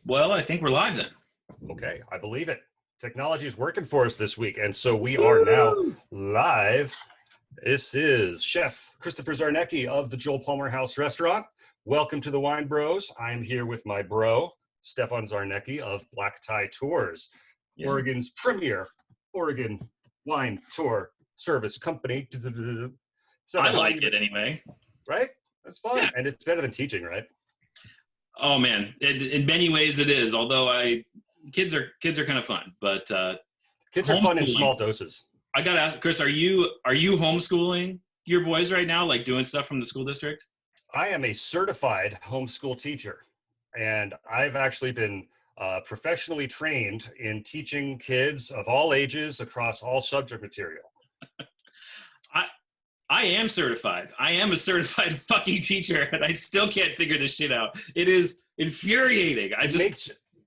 Well, I think we're live then. Okay, I believe it. Technology is working for us this week, and so we are now live. This is Chef Christopher Zarnecki of the Joel Palmer House Restaurant. Welcome to the WineBros. I am here with my bro, Stefan Zarnecki of Black Tie Tours, Oregon's premier Oregon wine tour service company. So I like it anyway. Right? That's fun, Yeah. and it's better than teaching, right? Oh man, in many ways it is. Although kids are kind of fun, but kids are fun in small doses. I gotta ask, Chris, are you homeschooling your boys right now, like doing stuff from the school district? I am a certified homeschool teacher, and I've actually been professionally trained in teaching kids of all ages across all subject material. I am certified. I am a certified fucking teacher, and I still can't figure this shit out. It is infuriating.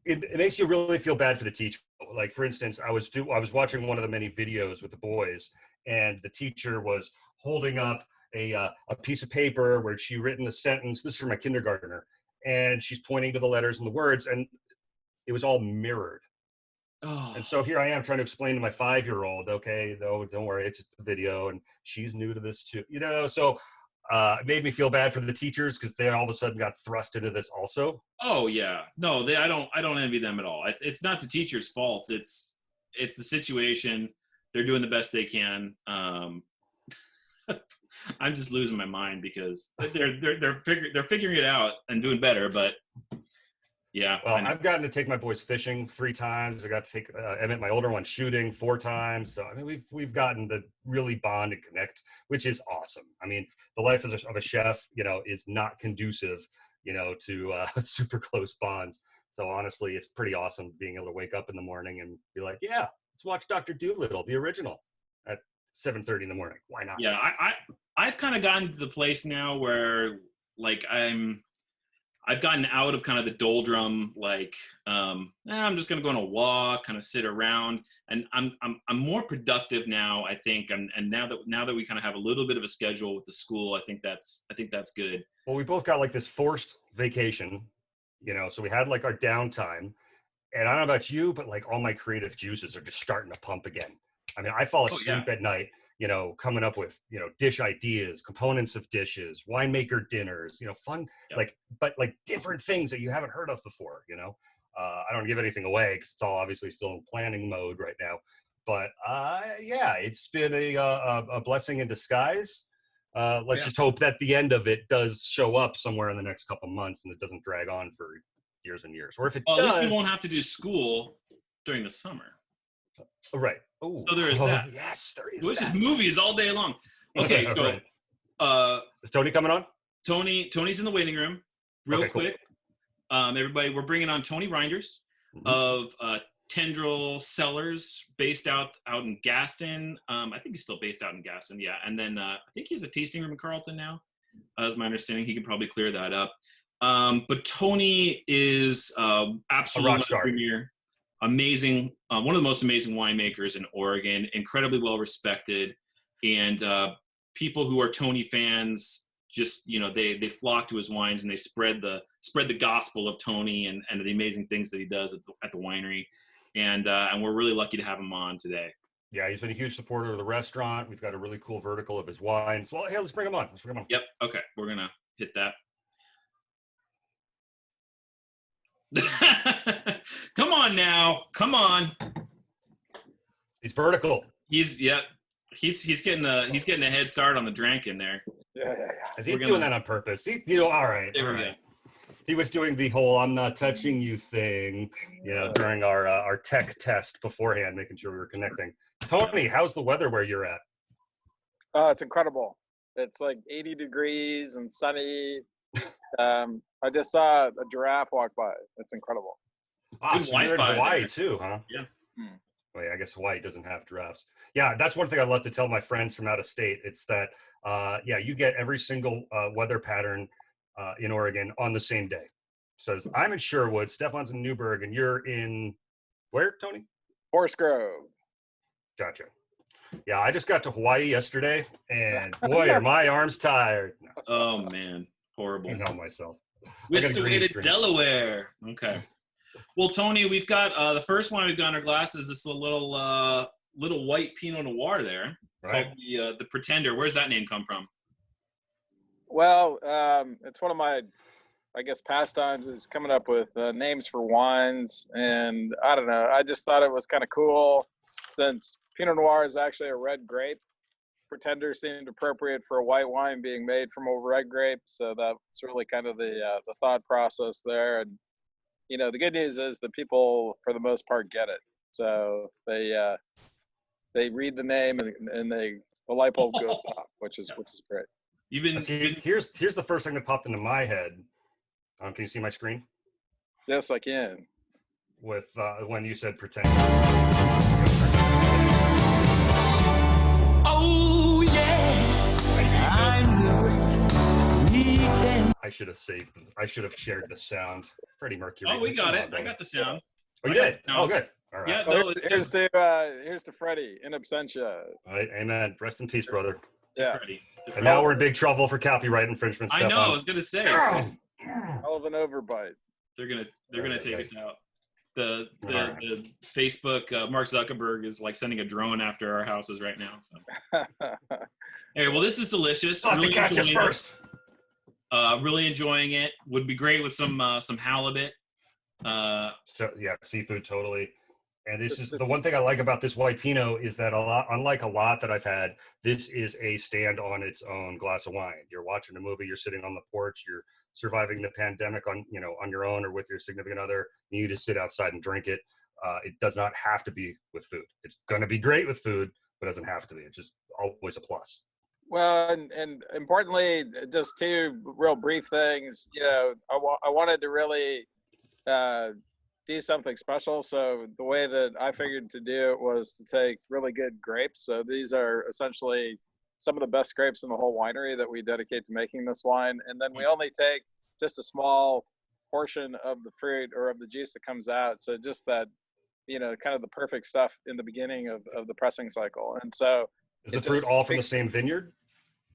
It makes you really feel bad for the teacher. Like, for instance, I was watching one of the many videos with the boys, and the teacher was holding up a piece of paper where she written a sentence. This is for my kindergartner, and she's pointing to the letters and the words, and it was all mirrored. Oh. And so here I am trying to explain to my 5-year-old, okay, no, don't worry, it's just a video, and she's new to this too, so it made me feel bad for the teachers because they all of a sudden got thrust into this also. Oh yeah, no, I don't envy them at all. It's not the teacher's fault. It's the situation. They're doing the best they can. I'm just losing my mind because they're figuring it out and doing better, but. Yeah. Well, I've gotten to take my boys fishing 3 times. I got to take Emmett, my older one, shooting 4 times. So I mean, we've gotten to really bond and connect, which is awesome. I mean, the life of a chef, is not conducive, to super close bonds. So honestly, it's pretty awesome being able to wake up in the morning and be like, yeah, let's watch Dr. Dolittle, the original, at 7:30 in the morning. Why not? Yeah, I've kind of gotten to the place now where like I've gotten out of kind of the doldrum, like, I'm just going to go on a walk, kind of sit around, and I'm more productive now, I think. And now that we kind of have a little bit of a schedule with the school, I think that's good. Well, we both got like this forced vacation, so we had like our downtime, and I don't know about you, but like all my creative juices are just starting to pump again. I mean, I fall asleep at night, coming up with, dish ideas, components of dishes, winemaker dinners, fun, but different things that you haven't heard of before, I don't give anything away because it's all obviously still in planning mode right now. But it's been a blessing in disguise. Let's just hope that the end of it does show up somewhere in the next couple months and it doesn't drag on for years and years. Or if it does, at least we won't have to do school during the summer. Right. Ooh. So there is that. Yes, there is. Which is movies all day long. Okay, so right. Is Tony coming on? Tony's in the waiting room. Real quick. Cool. Everybody, we're bringing on Tony Rynders of Tendril Cellars, based out in Gaston. I think he's still based out in Gaston, yeah. And then I think he has a tasting room in Carlton now. As my understanding, he can probably clear that up. But Tony is absolutely a rock star. Premier. Amazing, one of the most amazing winemakers in Oregon, incredibly well respected, and people who are Tony fans just they flock to his wines and they spread the gospel of Tony and the amazing things that he does at the winery, and we're really lucky to have him on today. Yeah, he's been a huge supporter of the restaurant. We've got a really cool vertical of his wines. Well, hey, let's bring him on. Yep. Okay, we're gonna hit that. Come on now. Come on. He's vertical. He's getting a head start on the drink in there. Yeah. Is he doing that on purpose? All right. There we go. He was doing the whole "I'm not touching you" thing, during our tech test beforehand, making sure we were connecting. Tony, how's the weather where you're at? Oh, it's incredible. It's like 80 degrees and sunny. I just saw a giraffe walk by. It's incredible. Ah, so you're in Hawaii there. too, huh? Yeah. Well, yeah, I guess Hawaii doesn't have giraffes. Yeah, that's one thing I love to tell my friends from out of state. It's that, yeah, you get every single weather pattern in Oregon on the same day. So I'm in Sherwood, Stefan's in Newburgh, and you're in where, Tony? Forest Grove. Gotcha. Yeah, I just got to Hawaii yesterday, and boy, are my arms tired. No, oh, man. Horrible. I know myself. Whisked away to Delaware. Okay. Well, Tony, we've got the first one we've got in our glass is this little white Pinot Noir there, right? Called the Pretender. Where's that name come from? Well, it's one of my, I guess, pastimes is coming up with names for wines, and I don't know. I just thought it was kind of cool since Pinot Noir is actually a red grape. Pretender seemed appropriate for a white wine being made from a red grape, so that's really kind of the thought process there. And you know, the good news is that people, for the most part, get it. So they read the name and the light bulb goes off, which is great. Here's the first thing that popped into my head. Can you see my screen? Yes, I can. With when you said pretend. Oh yes, I knew it. I should have shared the sound. Freddie Mercury. Oh, we got it. I got the sound. Oh, you did? Oh, good. All right. Yeah, well, here's to Freddie in absentia. All right, amen. Rest in peace, brother. Yeah. And now we're in big trouble for copyright infringement. I know. I was gonna say. Hell of an overbite. They're gonna take us out. The Facebook Mark Zuckerberg is like sending a drone after our houses right now. So. Hey, well, this is delicious. I'll have to catch us first. Really enjoying it. Would be great with some halibut. So yeah, seafood totally. And this is the one thing I like about this white Pinot is that unlike a lot that I've had, this is a stand on its own glass of wine. You're watching a movie, you're sitting on the porch, you're surviving the pandemic on your own or with your significant other. You just sit outside and drink it. It does not have to be with food. It's going to be great with food, but it doesn't have to be. It's just always a plus. Well, and importantly, just two real brief things. You know, I wanted to really do something special. So the way that I figured to do it was to take really good grapes. So these are essentially some of the best grapes in the whole winery that we dedicate to making this wine. And then we only take just a small portion of the fruit or of the juice that comes out. So just that, kind of the perfect stuff in the beginning of the pressing cycle. And so is the fruit all from the same vineyard?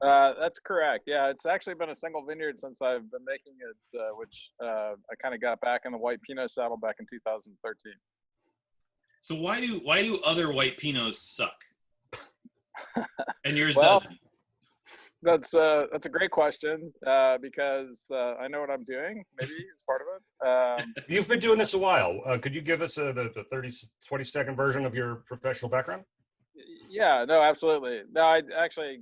That's correct. Yeah, it's actually been a single vineyard since I've been making it, which I kind of got back in the white Pinot saddle back in 2013. So why do other white Pinots suck? And yours well, doesn't? That's a great question because I know what I'm doing. Maybe it's part of it. You've been doing this a while. Could you give us the 20-second version of your professional background? Yeah, no, absolutely. No, I actually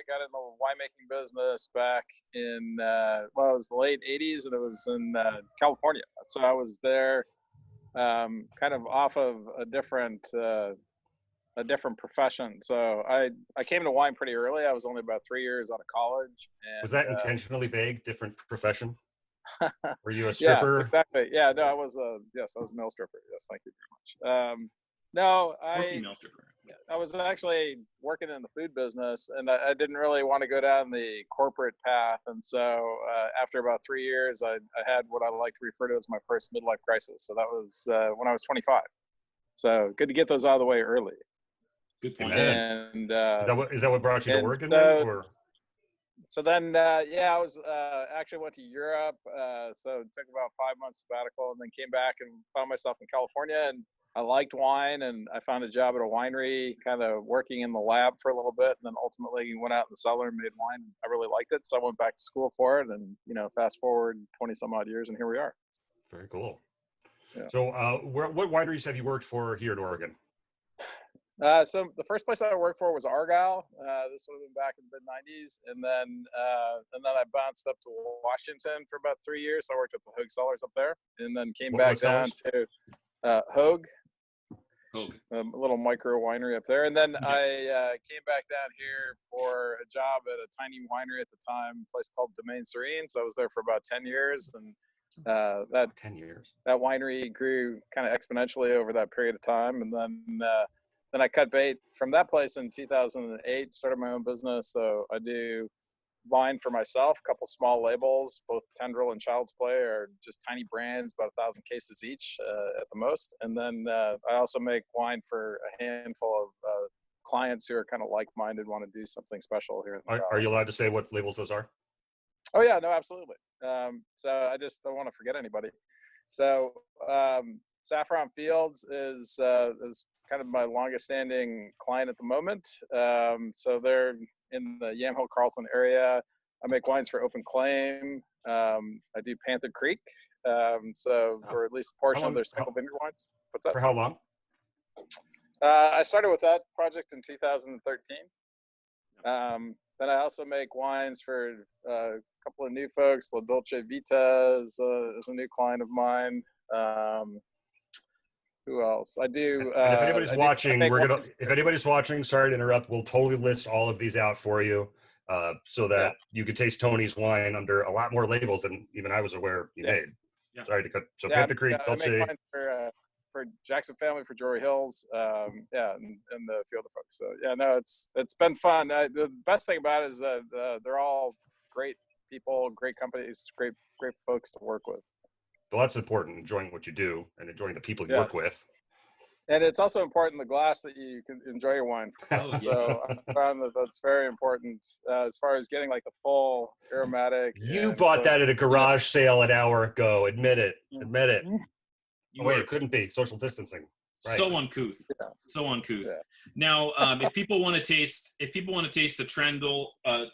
got in the winemaking business back in, it was the late 80s, and it was in California. So I was there kind of off of a different profession. So I came to wine pretty early. I was only about 3 years out of college. And, was that intentionally vague, different profession? Were you a stripper? Yeah, exactly. Yeah, no, I was a male stripper. Yes, thank you very much. No, I was actually working in the food business, and I didn't really want to go down the corporate path. And so after about 3 years, I had what I like to refer to as my first midlife crisis. So that was when I was 25. So good to get those out of the way early. Good point. And is that what brought you to Oregon? So then, I was actually went to Europe. So it took about 5 months sabbatical, and then came back and found myself in California. And I liked wine, and I found a job at a winery, kind of working in the lab for a little bit, and then ultimately went out in the cellar and made wine. I really liked it, so I went back to school for it, and fast forward 20 some odd years, and here we are. Very cool. Yeah. So, what wineries have you worked for here in Oregon? So the first place I worked for was Argyle. This would have been back in the mid-90s, and then I bounced up to Washington for about 3 years. So I worked at the Hogue Cellars up there, and then came back down to Hogue. Okay. A little micro winery up there. And then I came back down here for a job at a tiny winery at the time, a place called Domaine Serene. So I was there for about 10 years. And that 10 years. That winery grew kind of exponentially over that period of time. And then I cut bait from that place in 2008, started my own business. So I do wine for myself, a couple small labels, both Tendril and Child's Play are just tiny brands, about 1,000 cases each at the most. And then I also make wine for a handful of clients who are kind of like-minded, want to do something special here in the Are you allowed to say what labels those are? Oh yeah, no, absolutely. So I just don't want to forget anybody. So Saffron Fields is kind of my longest standing client at the moment. So they're in the Yamhill Carlton area. I make wines for Open Claim. I do Panther Creek. Or at least a portion of their single vineyard wines. What's up? For how long? I started with that project in 2013. Then I also make wines for a couple of new folks. La Dolce Vita is a new client of mine. Who else? I do. And if anybody's watching, if anybody's watching, sorry to interrupt, we'll totally list all of these out for you so that you can taste Tony's wine under a lot more labels than even I was aware he made. Yeah. Sorry to cut. So Panther Creek, Dolce. I make wine for Jackson Family, for Jory Hills, and a few other folks. So yeah, no, it's been fun. The best thing about it is that they're all great people, great companies, great folks to work with. Well, that's important, enjoying what you do and enjoying the people you work with. And it's also important, the glass that you can enjoy your wine from. So I found that's very important as far as getting like the full aromatic. You bought that at a garage sale an hour ago. Admit it. Admit it. It couldn't be. Social distancing. Right. So uncouth. Yeah. So uncouth. Yeah. Now, if people want to taste the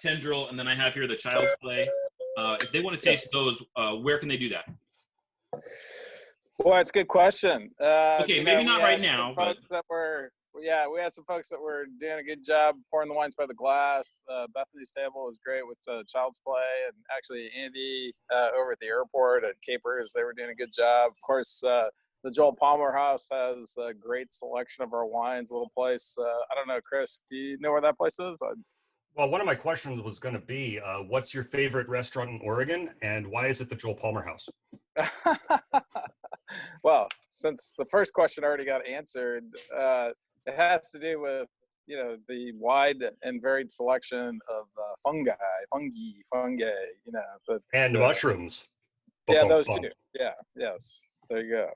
Tendril, and then I have here the Child's Play, if they want to taste those, where can they do that? Well, that's a good question. Okay, maybe not right now. But we had some folks that were doing a good job pouring the wines by the glass. Bethany's table was great with Child's Play, and actually Andy over at the airport at Capers, they were doing a good job. Of course, the Joel Palmer House has a great selection of our wines. Little place. I don't know, Chris, do you know where that place is? Well, one of my questions was going to be, what's your favorite restaurant in Oregon, and why is it the Joel Palmer House? Well, since the first question already got answered, it has to do with the wide and varied selection of fungi, and mushrooms. Yeah, those two. Yeah, yes, there you go.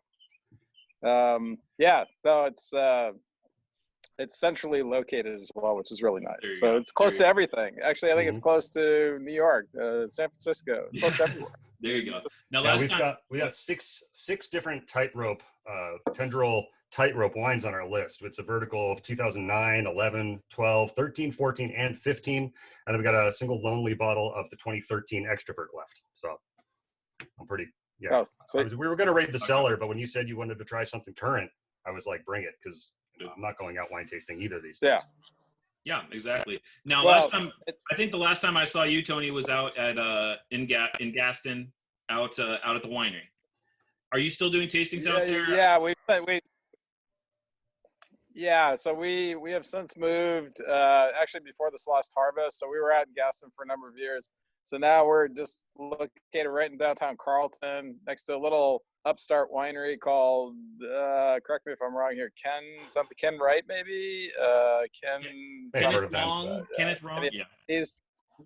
So it's centrally located as well, which is really nice. So it's close to everything. Actually, I think it's close to New York, San Francisco. It's close to everywhere. There you go. Now, we got six different tightrope Tendril tightrope wines on our list. It's a vertical of 2009, 11, 12, 13, 14, and 15, and then we got a single lonely bottle of the 2013 extrovert left. So I'm pretty we were going to raid the cellar, but when you said you wanted to try something current, I was like, bring it, because I'm not going out wine tasting either these days. Yeah, exactly. Now, I think the last time I saw you, Tony, was out at in Gaston, out at the winery. Are you still doing tastings out there? Yeah, so we have since moved actually before this last harvest. So we were out in Gaston for a number of years. So now we're just located right in downtown Carlton, next to a little upstart winery called, correct me if I'm wrong here, Ken Wright, maybe? Kenneth Wrong?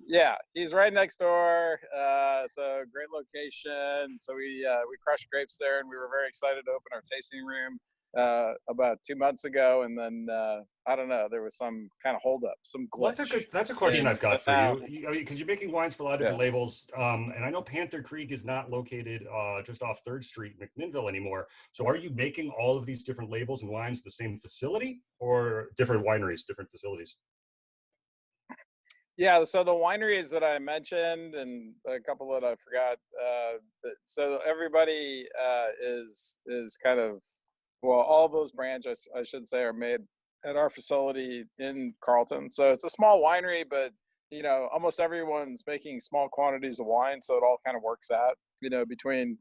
Yeah. He's right next door. So great location. So we crushed grapes there, and we were very excited to open our tasting room about 2 months ago, and then I don't know, there was some kind of holdup, some glitch. That's a question I've got for you, because you're making wines for a lot of different labels, and I know Panther Creek is not located just off 3rd Street, McMinnville anymore. So are you making all of these different labels and wines at the same facility, or different wineries, different facilities? Yeah, so the wineries that I mentioned and a couple that I forgot, so everybody is kind of, well, all of those brands, I should say, are made at our facility in Carlton. So it's a small winery, but, almost everyone's making small quantities of wine. So it all kind of works out, between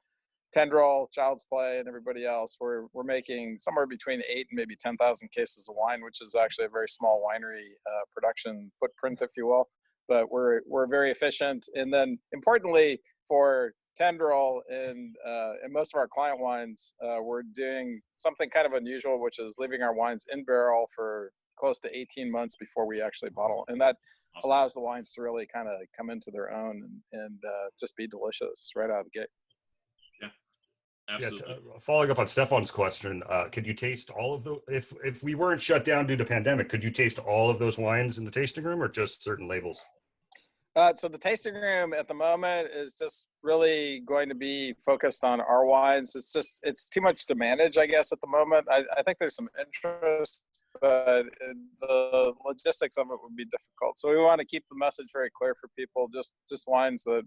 Tendril, Child's Play, and everybody else, we're making somewhere between 8 and maybe 10,000 cases of wine, which is actually a very small winery production footprint, if you will. But we're very efficient. And then importantly, for Tendril and most of our client wines, we're doing something kind of unusual, which is leaving our wines in barrel for close to 18 months before we actually bottle. And that allows the wines to really kind of come into their own and just be delicious right out of the gate. Absolutely. Yeah, following up on Stefan's question, could you taste all of the, if we weren't shut down due to pandemic, could you taste all of those wines in the tasting room or just certain labels? So the tasting room at the moment is just really going to be focused on our wines. It's too much to manage, I guess, at the moment. I think there's some interest, but the logistics of it would be difficult. So we want to keep the message very clear for people. Just wines that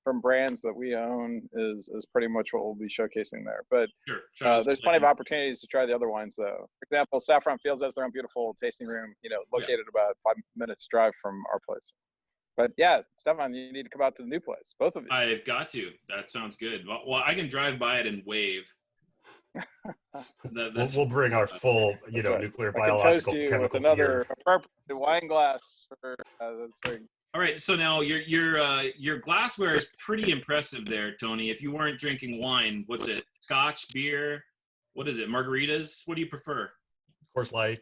from brands that we own is pretty much what we'll be showcasing there. But sure. There's plenty of opportunities to try the other wines, though. For example, Saffron Fields has their own beautiful tasting room, located about 5 minutes drive from our place. But yeah, Stefan, you need to come out to the new place, both of you. I've got to. That sounds good. Well, I can drive by it and wave. We'll bring our full, nuclear, biological, chemical with another gear. appropriate wine glass. That's very. All right, so now your glassware is pretty impressive there, Tony. If you weren't drinking wine, what's it? Scotch, beer, what is it? Margaritas? What do you prefer? Of course, light.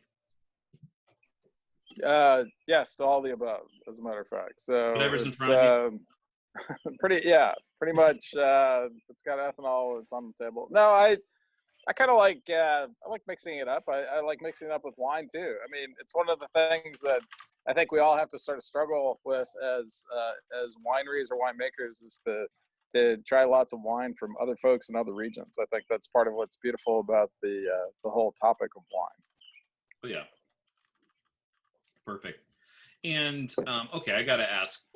Yes, to all the above, as a matter of fact. So whatever's in front of you. pretty much. It's got ethanol. It's on the table. No, I kind of like I like mixing it up. I like mixing it up with wine too. I mean, it's one of the things that I think we all have to sort of struggle with as wineries or winemakers is to try lots of wine from other folks in other regions. I think that's part of what's beautiful about the whole topic of wine. Oh yeah. Perfect. And okay, I gotta ask,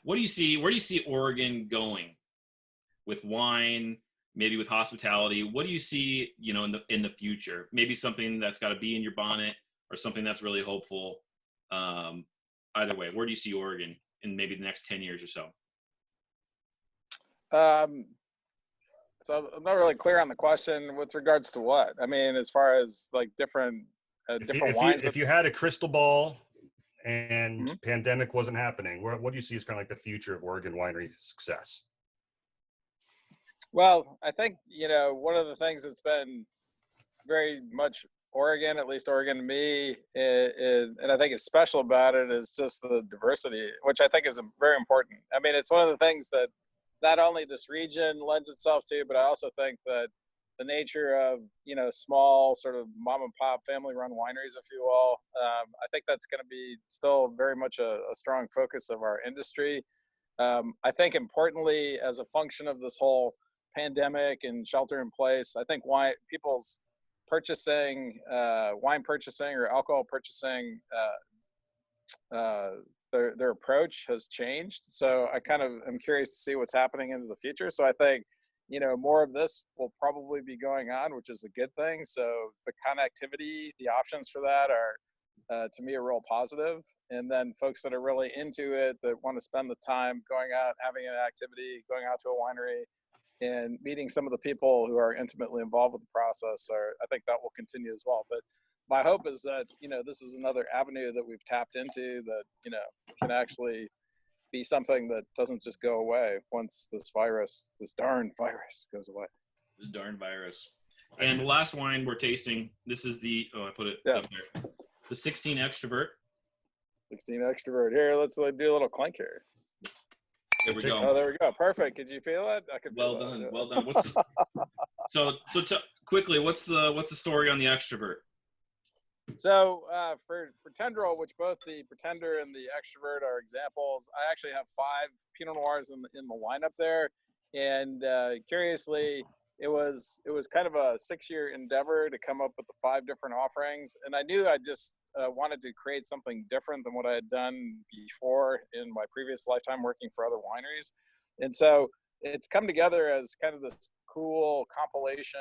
where do you see Oregon going with wine, maybe with hospitality? What do you see, in the future? Maybe something that's got to be in your bonnet, or something that's really hopeful. Either way, where do you see Oregon in maybe the next 10 years or so? So I'm not really clear on the question with regards to what. I mean, as far as like different wines. If you had a crystal ball and pandemic wasn't happening, what do you see as kind of like the future of Oregon winery success? Well, I think, one of the things that's been very much Oregon, at least Oregon to me, and I think it's special about it is just the diversity, which I think is very important. I mean, it's one of the things that not only this region lends itself to, but I also think that the nature of, small sort of mom and pop family run wineries, if you will, I think that's going to be still very much a strong focus of our industry. I think importantly, as a function of this whole pandemic and shelter in place, I think people's wine purchasing or alcohol purchasing, their approach has changed. So I kind of am curious to see what's happening into the future. So I think, more of this will probably be going on, which is a good thing. So the connectivity, the options for that are, to me, a real positive. And then folks that are really into it, that want to spend the time going out, having an activity, going out to a winery and meeting some of the people who are intimately involved with the process, I think that will continue as well. But my hope is that, this is another avenue that we've tapped into that, can actually be something that doesn't just go away once this darn virus goes away. This darn virus. And the last wine we're tasting, this is the 16 Extrovert. 16 Extrovert. Here, let's do a little clink here. There we go. Oh, there we go. Perfect. Could you feel it? I could. Well done. Well done. Quickly, what's the story on the Extrovert? So for Tendril, which both the Pretender and the Extrovert are examples, I actually have 5 Pinot Noirs in the lineup there. And curiously, it was kind of a 6-year endeavor to come up with the 5 different offerings. And I knew I just wanted to create something different than what I had done before in my previous lifetime working for other wineries. And so it's come together as kind of this cool compilation.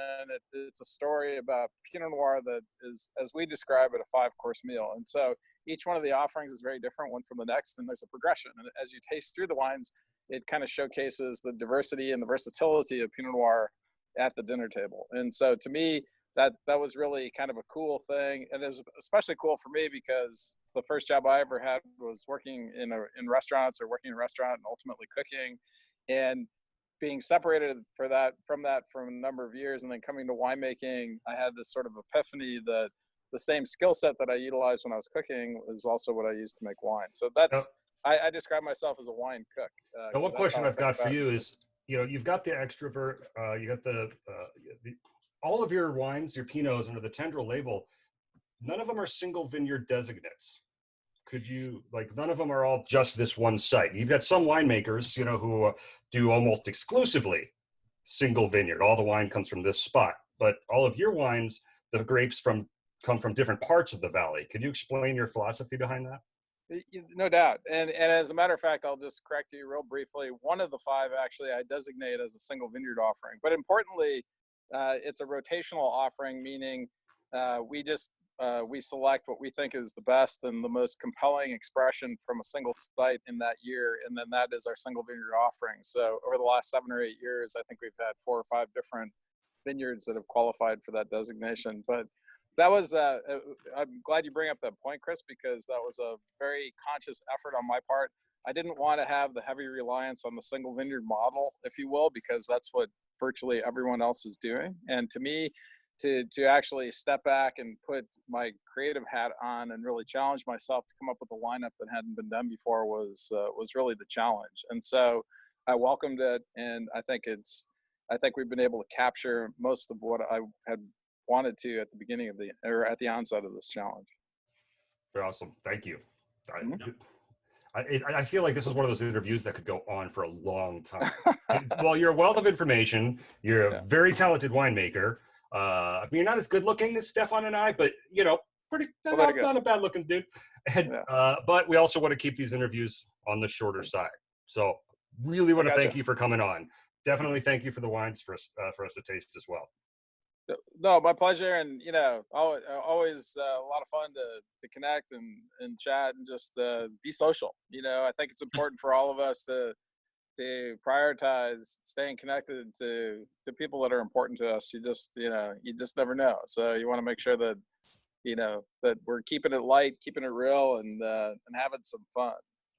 It's a story about Pinot Noir that is, as we describe it, a 5-course meal. And so each one of the offerings is very different one from the next, and there's a progression. And as you taste through the wines, it kind of showcases the diversity and the versatility of Pinot Noir at the dinner table. And so to me, that was really kind of a cool thing. And it was especially cool for me because the first job I ever had was working in restaurants, or working in a restaurant and ultimately cooking, and being separated from that for a number of years, and then coming to winemaking, I had this sort of epiphany that the same skill set that I utilized when I was cooking was also what I used to make wine. So that's, I describe myself as a wine cook. Now, one question I've got for you is, you've got the extrovert, you got the all of your wines, your Pinots under the Tendril label, none of them are single vineyard designates. Could you, none of them are all just this one site. You've got some winemakers, who do almost exclusively single vineyard. All the wine comes from this spot, but all of your wines, the grapes come from different parts of the valley. Could you explain your philosophy behind that? No doubt. And as a matter of fact, I'll just correct you real briefly. One of the 5 actually I designate as a single vineyard offering, but importantly, it's a rotational offering, meaning we select what we think is the best and the most compelling expression from a single site in that year, and then that is our single vineyard offering. So over the last 7 or 8 years, I think we've had 4 or 5 different vineyards that have qualified for that designation. But that was, I'm glad you bring up that point, Chris, because that was a very conscious effort on my part. I didn't want to have the heavy reliance on the single vineyard model, if you will, because that's what virtually everyone else is doing. And to me, to actually step back and put my creative hat on and really challenge myself to come up with a lineup that hadn't been done before was really the challenge. And so I welcomed it, and I think we've been able to capture most of what I had wanted to at the beginning of at the onset of this challenge. Very awesome. Thank you. I feel like this is one of those interviews that could go on for a long time. Well, you're a wealth of information. You're a very talented winemaker. You're not as good looking as Stefan and I, but not a bad looking dude. And, but we also want to keep these interviews on the shorter side. So really want to thank you for coming on. Definitely thank you for the wines for us to taste as well. No, my pleasure. And, always a lot of fun to connect and chat and just be social. I think it's important for all of us to prioritize staying connected to people that are important to us. You just never know. So you want to make sure that, that we're keeping it light, keeping it real, and having some fun.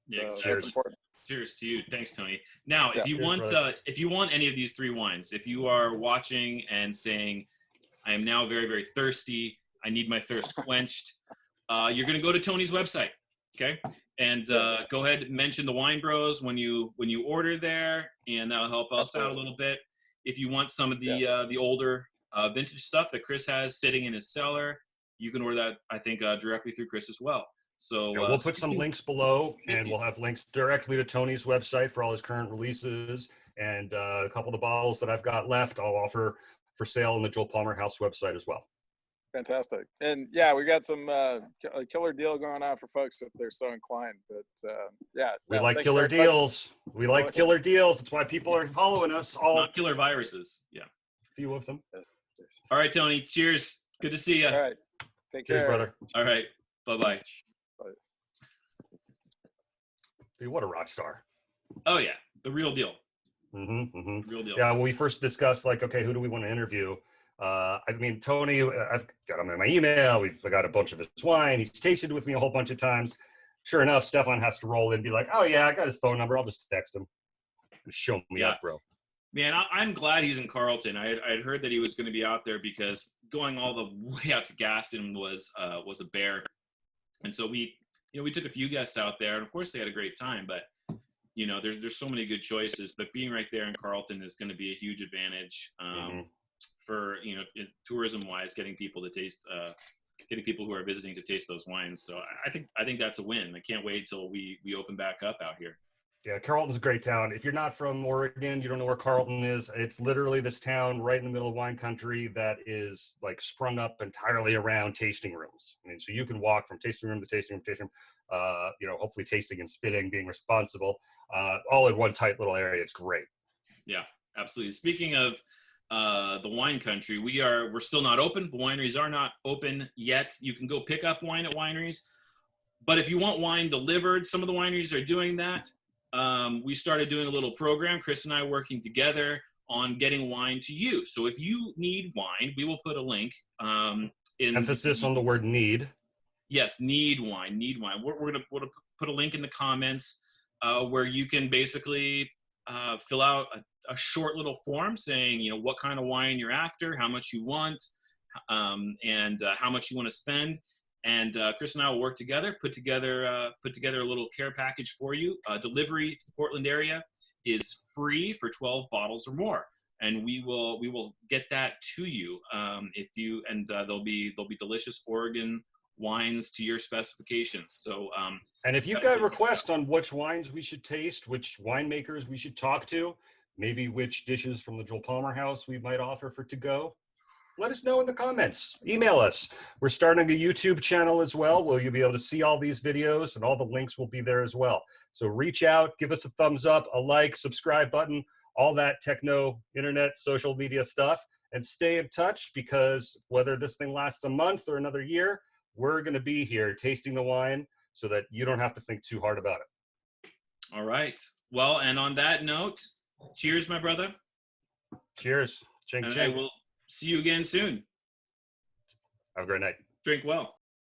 Yeah, so that's important. Cheers to you. Thanks, Tony. Now, if you want any of these 3 wines, if you are watching and saying, I am now very, very thirsty, I need my thirst quenched, you're going to go to Tony's website, okay? And go ahead and mention the WineBros when you order there, and that'll help us out a little bit. If you want some of the older vintage stuff that Chris has sitting in his cellar, you can order that, I think, directly through Chris as well. So we'll put some links below, and we'll have links directly to Tony's website for all his current releases, and a couple of the bottles that I've got left I'll offer for sale on the Joel Palmer House website as well. Fantastic. And we got some a killer deal going on for folks if they're so inclined. But we like killer deals. We like killer deals. That's why people are following us. Not killer viruses. Yeah, a few of them. All right, Tony. Cheers. Good to see you. All right. Take care. Cheers, brother. All right. Bye-bye. Bye. Dude, what a rock star. Oh yeah, the real deal. Real deal. Yeah, when we first discussed, okay, who do we want to interview? Tony, I've got him in my email. I got a bunch of his wine. He's tasted with me a whole bunch of times. Sure enough, Stefan has to roll in and be like, oh yeah, I got his phone number. I'll just text him. Show me up, bro. Man, I'm glad he's in Carlton. I had heard that he was going to be out there because going all the way out to Gaston was a bear. And so we took a few guests out there, and of course they had a great time, but there's so many good choices, but being right there in Carlton is going to be a huge advantage for, tourism wise, getting people who are visiting to taste those wines. So I think that's a win. I can't wait till we open back up out here. Yeah, Carlton's a great town. If you're not from Oregon, you don't know where Carlton is. It's literally this town right in the middle of wine country that is sprung up entirely around tasting rooms. So you can walk from tasting room to tasting room to tasting room, hopefully tasting and spitting, being responsible, all in one tight little area. It's great. Yeah, absolutely. Speaking of the wine country, we're still not open. The wineries are not open yet. You can go pick up wine at wineries, but if you want wine delivered, some of the wineries are doing that. we started doing a little program, Chris and I working together on getting wine to you. So if you need wine, we will put a link. Emphasis on the word need. Yes, need wine. We're gonna put a link in the comments where you can basically fill out a short little form saying, you know, what kind of wine you're after, how much you want, and how much you want to spend. And Chris and I will work together, put together a little care package for you. Delivery to the Portland area is free for 12 bottles or more, and we will get that to you if you. And they'll be delicious Oregon wines to your specifications. So and if you've got requests on which wines we should taste, which winemakers we should talk to, maybe which dishes from the Joel Palmer house we might offer for to go, let us know in the comments. Email us. We're starting a YouTube channel as well, where you'll be able to see all these videos, and all the links will be there as well. So reach out, give us a thumbs up, a like, subscribe button, all that techno, internet, social media stuff, and stay in touch, because whether this thing lasts a month or another year, we're going to be here tasting the wine so that you don't have to think too hard about it. All right. Well, and on that note, cheers, my brother. Cheers. Chink, and chink. I will see you again soon. Have a great night. Drink well.